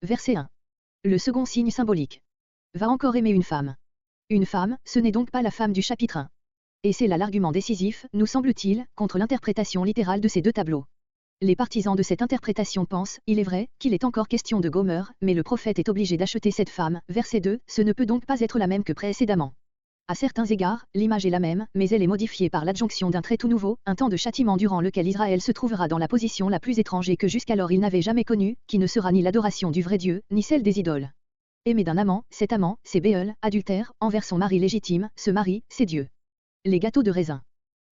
Verset 1. Le second signe symbolique. Va encore aimer une femme. Une femme, ce n'est donc pas la femme du chapitre 1. Et c'est là l'argument décisif, nous semble-t-il, contre l'interprétation littérale de ces deux tableaux. Les partisans de cette interprétation pensent, il est vrai, qu'il est encore question de Gomère, mais le prophète est obligé d'acheter cette femme, verset 2, ce ne peut donc pas être la même que précédemment. À certains égards, l'image est la même, mais elle est modifiée par l'adjonction d'un trait tout nouveau, un temps de châtiment durant lequel Israël se trouvera dans la position la plus étrange et que jusqu'alors il n'avait jamais connue, qui ne sera ni l'adoration du vrai Dieu, ni celle des idoles. Aimé d'un amant, cet amant, c'est Béel, adultère, envers son mari légitime, ce mari, c'est Dieu. Les gâteaux de raisin.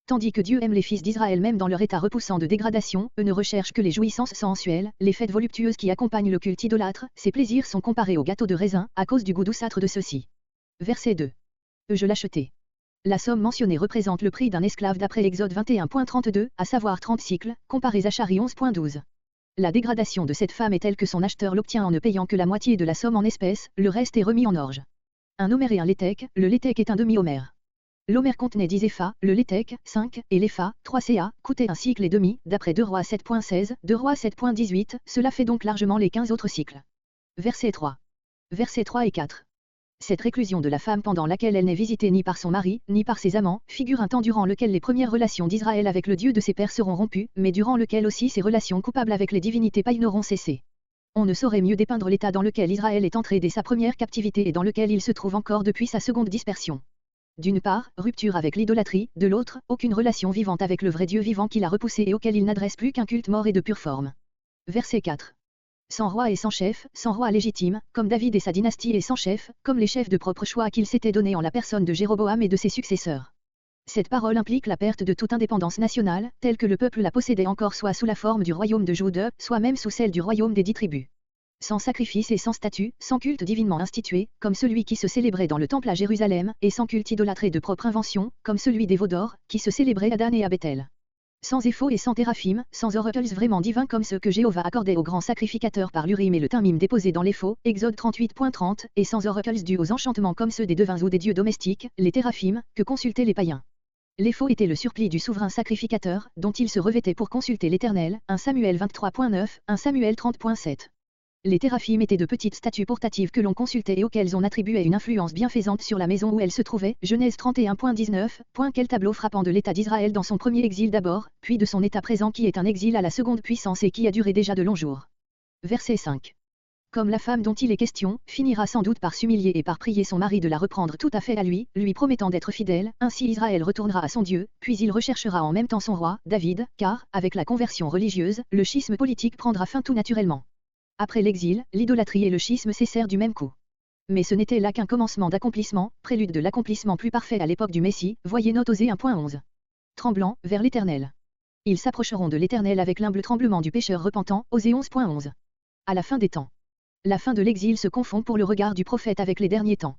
Tandis que Dieu aime les fils d'Israël même dans leur état repoussant de dégradation, eux ne recherchent que les jouissances sensuelles, les fêtes voluptueuses qui accompagnent le culte idolâtre, ces plaisirs sont comparés aux gâteaux de raisin, à cause du goût douceâtre de ceux-ci. Verset 2. Je l'achetai. La somme mentionnée représente le prix d'un esclave d'après l'Exode 21.32, à savoir 30 cycles, comparés à Chari 11.12. La dégradation de cette femme est telle que son acheteur l'obtient en ne payant que la moitié de la somme en espèces, le reste est remis en orge. Un homère et un léthèque, le léthèque est un demi-homère. L'homère contenait 10 épha, le léthèque, 5, et l'épha, 3 ca, coûtait un cycle et demi, d'après 2 Rois 7.16, 2 Rois 7.18, cela fait donc largement les 15 autres cycles. Verset 3. Versets 3 et 4. Cette réclusion de la femme pendant laquelle elle n'est visitée ni par son mari, ni par ses amants, figure un temps durant lequel les premières relations d'Israël avec le Dieu de ses pères seront rompues, mais durant lequel aussi ses relations coupables avec les divinités païennes auront cessé. On ne saurait mieux dépeindre l'état dans lequel Israël est entré dès sa première captivité et dans lequel il se trouve encore depuis sa seconde dispersion. D'une part, rupture avec l'idolâtrie, de l'autre, aucune relation vivante avec le vrai Dieu vivant qui l'a repoussé et auquel il n'adresse plus qu'un culte mort et de pure forme. Verset 4. Sans roi et sans chef, sans roi légitime, comme David et sa dynastie et sans chef, comme les chefs de propre choix qu'il s'était donné en la personne de Jéroboam et de ses successeurs. Cette parole implique la perte de toute indépendance nationale, telle que le peuple la possédait encore soit sous la forme du royaume de Juda, soit même sous celle du royaume des 10 tribus. Sans sacrifice et sans statut, sans culte divinement institué, comme celui qui se célébrait dans le temple à Jérusalem, et sans culte idolâtré de propre invention, comme celui des veaux d'or, qui se célébrait à Dan et à Bethel. Sans éphod et sans téraphim, sans oracles vraiment divins comme ceux que Jéhovah accordait aux grands sacrificateurs par l'Urim et le Thummim déposés dans l'éphod, Exode 38.30, et sans oracles dus aux enchantements comme ceux des devins ou des dieux domestiques, les téraphim, que consultaient les païens. L'éphod était le surplis du souverain sacrificateur, dont il se revêtait pour consulter l'Éternel, 1 Samuel 23.9, 1 Samuel 30.7. Les téraphim étaient de petites statues portatives que l'on consultait et auxquelles on attribuait une influence bienfaisante sur la maison où elles se trouvaient, Genèse 31.19. Quel tableau frappant de l'état d'Israël dans son premier exil d'abord, puis de son état présent qui est un exil à la seconde puissance et qui a duré déjà de longs jours. Verset 5. Comme la femme dont il est question, finira sans doute par s'humilier et par prier son mari de la reprendre tout à fait à lui, lui promettant d'être fidèle, ainsi Israël retournera à son Dieu, puis il recherchera en même temps son roi, David, car, avec la conversion religieuse, le schisme politique prendra fin tout naturellement. Après l'exil, l'idolâtrie et le schisme cessèrent du même coup. Mais ce n'était là qu'un commencement d'accomplissement, prélude de l'accomplissement plus parfait à l'époque du Messie, voyez note Osée 1.11. Tremblant, vers l'Éternel. Ils s'approcheront de l'Éternel avec l'humble tremblement du pécheur repentant, Osée 11.11. À la fin des temps. La fin de l'exil se confond pour le regard du prophète avec les derniers temps.